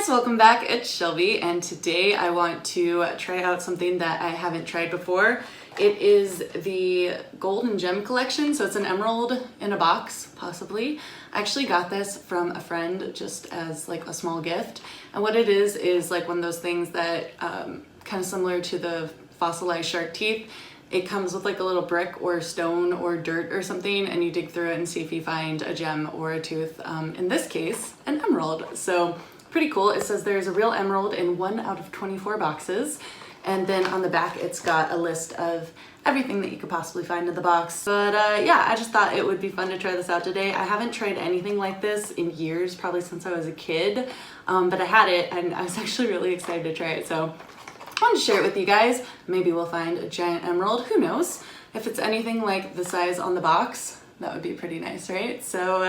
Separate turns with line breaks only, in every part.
guys, welcome back. It's Shelby, and today I want to try out something that I haven't tried before. It is the gold and gem collection, so it's an emerald in a box, possibly. I actually got this from a friend just as like a small gift, and what it is like one of those things that kind of similar to the fossilized shark teeth. It comes with like a little brick or stone or dirt or something, and you dig through it and see if you find a gem or a tooth. In this case, an emerald. So pretty cool. It says there's a real emerald in 1 out of 24 boxes. And then on the back, it's got a list of everything that you could possibly find in the box. But yeah, I just thought it would be fun to try this out today. I haven't tried anything like this in years, probably since I was a kid. But I had it and I was actually really excited to try it. So I wanted to share it with you guys. Maybe we'll find a giant emerald, who knows? If it's anything like the size on the box, that would be pretty nice, right? So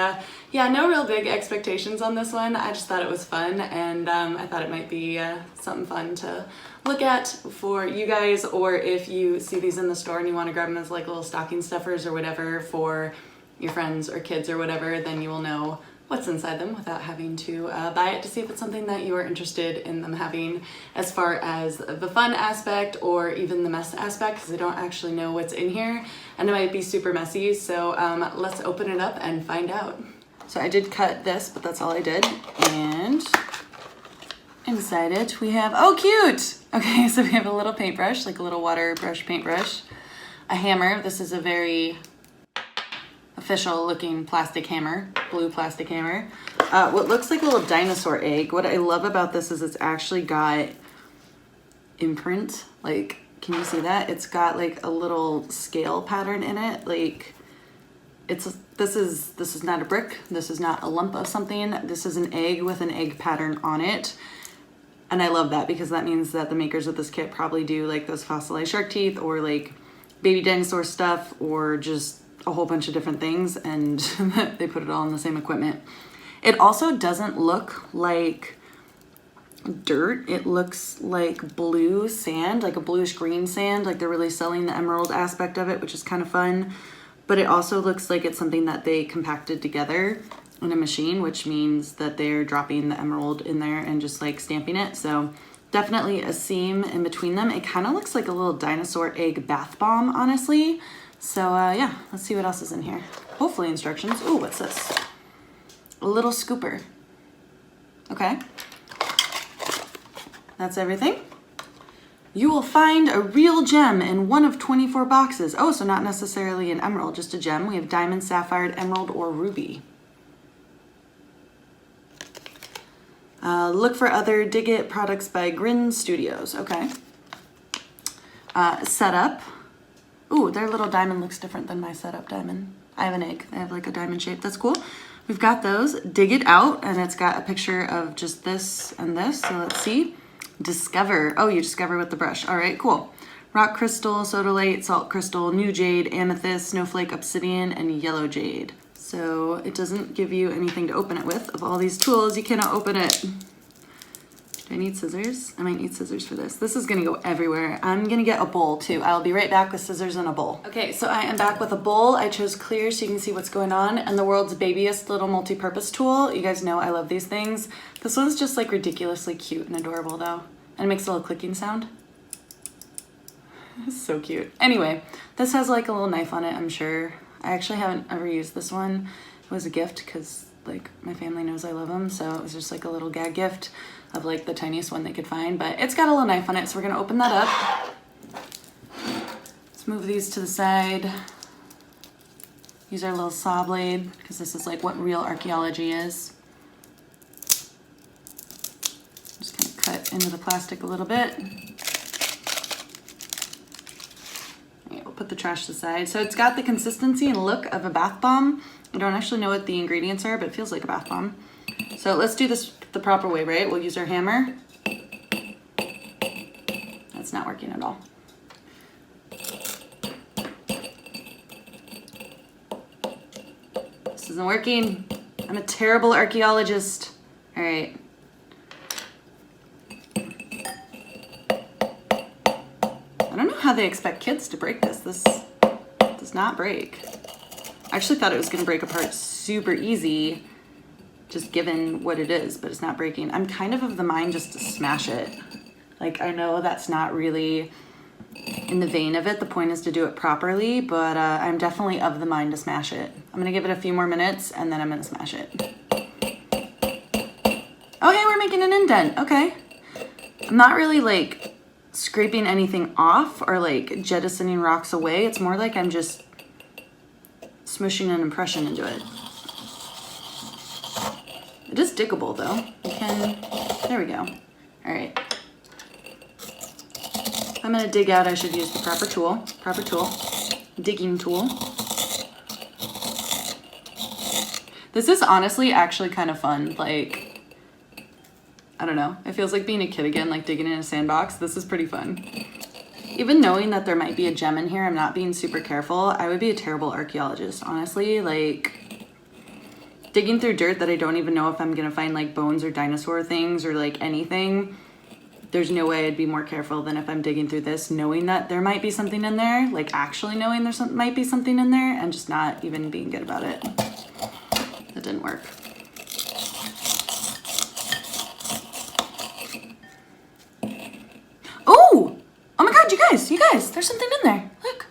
yeah, no real big expectations on this one. I just thought it was fun, and I thought it might be something fun to look at for you guys, or if you see these in the store and you want to grab them as like little stocking stuffers or whatever for your friends or kids or whatever, then you will know what's inside them without having to buy it, to see if it's something that you are interested in them having, as far as the fun aspect or even the mess aspect, because I don't actually know what's in here and it might be super messy. So let's open it up and find out. So I did cut this, but that's all I did. And inside it we have, oh cute! Okay, so we have a little paintbrush, like a little water brush paintbrush, a hammer. This is a very official looking plastic hammer, blue plastic hammer. What looks like a little dinosaur egg. What I love about this is it's actually got imprint. Like, can you see that? It's got like a little scale pattern in it. Like, this is not a brick. This is not a lump of something. This is an egg with an egg pattern on it. And I love that because that means that the makers of this kit probably do like those fossilized shark teeth or like baby dinosaur stuff, or just a whole bunch of different things, and they put it all in the same equipment. It also doesn't look like dirt. It looks like blue sand, like a bluish green sand, like they're really selling the emerald aspect of it, which is kind of fun. But it also looks like it's something that they compacted together in a machine, which means that they're dropping the emerald in there and just like stamping it. So definitely a seam in between them. It kind of looks like a little dinosaur egg bath bomb, honestly. So yeah, let's see what else is in here. Hopefully instructions. Ooh, what's this? A little scooper. Okay. That's everything. You will find a real gem in 1 of 24 boxes. Oh, so not necessarily an emerald, just a gem. We have diamond, sapphire, emerald, or ruby. Look for other Dig It products by Grin Studios. Okay. Setup. Ooh, their little diamond looks different than my setup diamond. I have an egg. I have like a diamond shape. That's cool. We've got those. Dig It Out, and it's got a picture of just this and this. So let's see. Discover. Oh, you discover with the brush. All right, cool. Rock crystal, sodalite, salt crystal, new jade, amethyst, snowflake, obsidian, and yellow jade. So it doesn't give you anything to open it with. Of all these tools, you cannot open it. Do I need scissors? I might need scissors for this. This is gonna go everywhere. I'm gonna get a bowl too. I'll be right back with scissors and a bowl. Okay, so I am back with a bowl. I chose clear so you can see what's going on, and the world's babiest little multi-purpose tool. You guys know I love these things. This one's just like ridiculously cute and adorable though. And it makes a little clicking sound. It's so cute. Anyway, this has like a little knife on it, I'm sure. I actually haven't ever used this one. It was a gift because like my family knows I love them, so it was just like a little gag gift of like the tiniest one they could find, but it's got a little knife on it, so we're gonna open that up. Let's move these to the side. Use our little saw blade, because this is like what real archaeology is. Just kind of cut into the plastic a little bit. Okay, we'll put the trash to the side. So it's got the consistency and look of a bath bomb. I don't actually know what the ingredients are, but it feels like a bath bomb. So let's do this the proper way, right? We'll use our hammer. That's not working at all. This isn't working. I'm a terrible archaeologist. All right. I don't know how they expect kids to break this. This does not break. I actually thought it was gonna break apart super easy, just given what it is, but it's not breaking. I'm kind of the mind just to smash it. Like, I know that's not really in the vein of it. The point is to do it properly, but I'm definitely of the mind to smash it. I'm gonna give it a few more minutes and then I'm gonna smash it. Oh, hey, we're making an indent. Okay. I'm not really like scraping anything off or like jettisoning rocks away. It's more like I'm just smooshing an impression into it. It is diggable though. You can, there we go. All right. If I'm gonna dig out, I should use the proper tool, digging tool. This is honestly actually kind of fun. Like, I don't know. It feels like being a kid again, like digging in a sandbox. This is pretty fun. Even knowing that there might be a gem in here, I'm not being super careful. I would be a terrible archaeologist, honestly. Like, digging through dirt that I don't even know if I'm gonna find like bones or dinosaur things or like anything. There's no way I'd be more careful than if I'm digging through this, knowing that there might be something in there, like actually knowing there might be something in there and just not even being good about it. That didn't work. Oh my God, you guys, there's something in there. Look,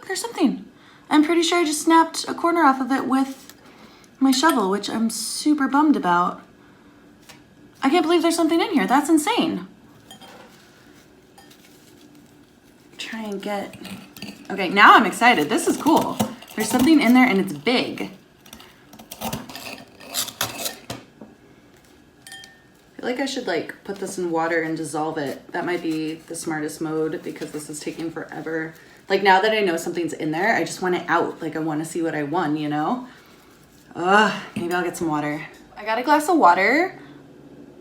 there's something. I'm pretty sure I just snapped a corner off of it with my shovel, which I'm super bummed about. I can't believe there's something in here. That's insane. Try and get, okay, now I'm excited. This is cool. There's something in there and it's big. I feel like I should like put this in water and dissolve it. That might be the smartest mode because this is taking forever. Like now that I know something's in there, I just want it out. Like I want to see what I won, you know? Maybe I'll get some water. I got a glass of water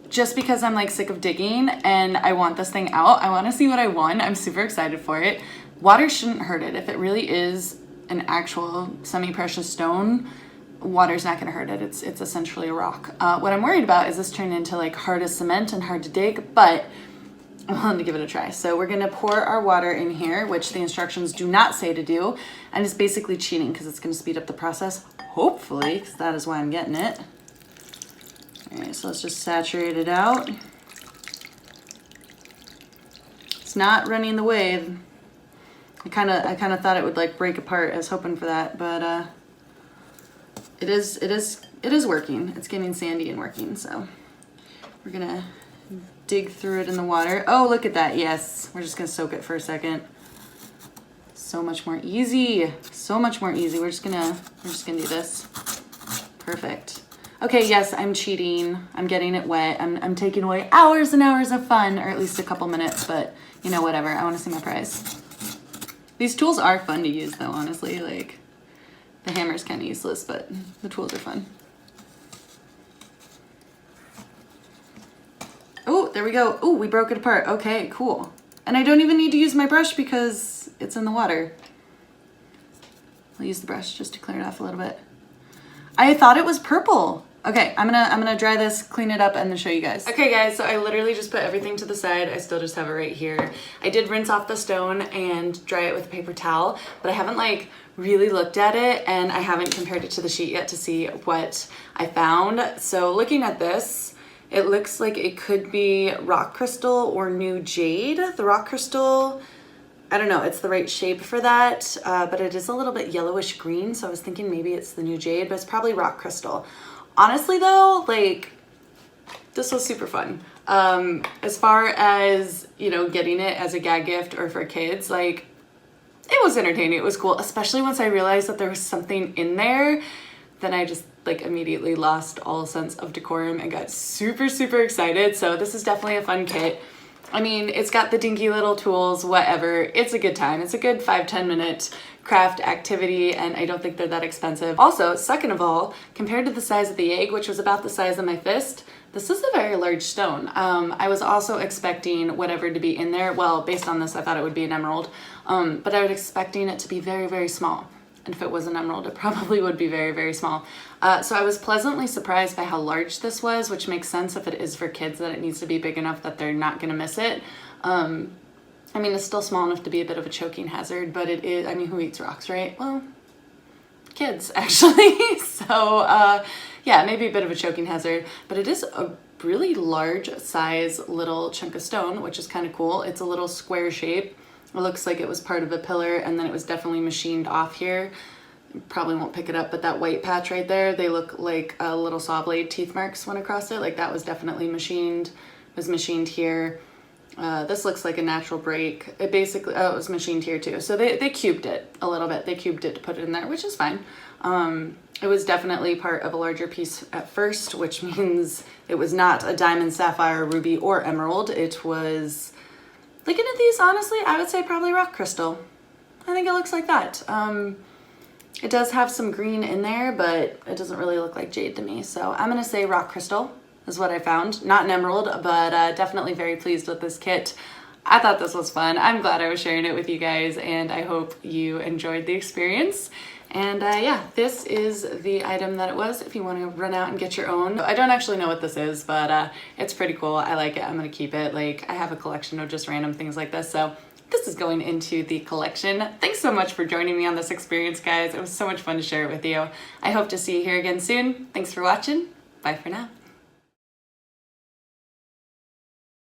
just because I'm like sick of digging and I want this thing out. I want to see what I won. I'm super excited for it. Water shouldn't hurt it. If it really is an actual semi-precious stone, water's not gonna hurt it. It's essentially a rock. What I'm worried about is this turning into like hard as cement and hard to dig, but I'm willing to give it a try. So we're gonna pour our water in here, which the instructions do not say to do, and it's basically cheating because it's gonna speed up the process, hopefully, because that is why I'm getting it. All right, so let's just saturate it out. It's not running the wave. I kind of thought it would like break apart. I was hoping for that, but it is working. It's getting sandy and working, so we're gonna dig through it in the water. Oh, look at that. Yes, we're just gonna soak it for a second. So much more easy. So much more easy. We're just gonna do this. Perfect. Okay, yes, I'm cheating. I'm getting it wet. I'm taking away hours and hours of fun, or at least a couple minutes, but you know, whatever. I want to see my prize. These tools are fun to use though, honestly. Like, the hammer's kind of useless, but the tools are fun. Oh, there we go. Oh, we broke it apart. Okay, cool. And I don't even need to use my brush because it's in the water. I'll use the brush just to clear it off a little bit. I thought it was purple. Okay, I'm gonna dry this, clean it up, and then show you guys. Okay guys, so I literally just put everything to the side. I still just have it right here. I did rinse off the stone and dry it with a paper towel, but I haven't like really looked at it and I haven't compared it to the sheet yet to see what I found. So looking at this, it looks like it could be rock crystal or new jade. The rock crystal, I don't know, it's the right shape for that, but it is a little bit yellowish green, so I was thinking maybe it's the new jade, but it's probably rock crystal. Honestly though, like, this was super fun. As far as, you know, getting it as a gag gift or for kids, like, it was entertaining, it was cool, especially once I realized that there was something in there. Then I just like immediately lost all sense of decorum and got super, super excited. So this is definitely a fun kit. I mean, it's got the dinky little tools, whatever. It's a good time. It's a good 5-10 minute craft activity, and I don't think they're that expensive. Also, second of all, compared to the size of the egg, which was about the size of my fist, this is a very large stone. I was also expecting whatever to be in there. Well, based on this, I thought it would be an emerald, but I was expecting it to be very, very small. And if it was an emerald, it probably would be very, very small. So I was pleasantly surprised by how large this was, which makes sense if it is for kids, that it needs to be big enough that they're not gonna miss it. I mean, it's still small enough to be a bit of a choking hazard, but it is, I mean, who eats rocks, right? Well, kids actually. So yeah, maybe a bit of a choking hazard, but it is a really large size little chunk of stone, which is kind of cool. It's a little square shape. It looks like it was part of a pillar and then it was definitely machined off here. Probably won't pick it up, but that white patch right there, they look like a little saw blade teeth marks went across it. Like that was definitely machined. It was machined here. This looks like a natural break. It basically, oh, it was machined here too. So they cubed it a little bit. They cubed it to put it in there, which is fine. It was definitely part of a larger piece at first, which means it was not a diamond, sapphire, ruby, or emerald. It was, looking at these, honestly, I would say probably rock crystal. I think it looks like that. It does have some green in there, but it doesn't really look like jade to me. So I'm gonna say rock crystal is what I found. Not an emerald, but definitely very pleased with this kit. I thought this was fun. I'm glad I was sharing it with you guys, and I hope you enjoyed the experience. And yeah, this is the item that it was if you want to run out and get your own. I don't actually know what this is, but it's pretty cool. I like it. I'm gonna keep it. Like, I have a collection of just random things like this, so this is going into the collection. Thanks so much for joining me on this experience, guys. It was so much fun to share it with you. I hope to see you here again soon. Thanks for watching. Bye for now.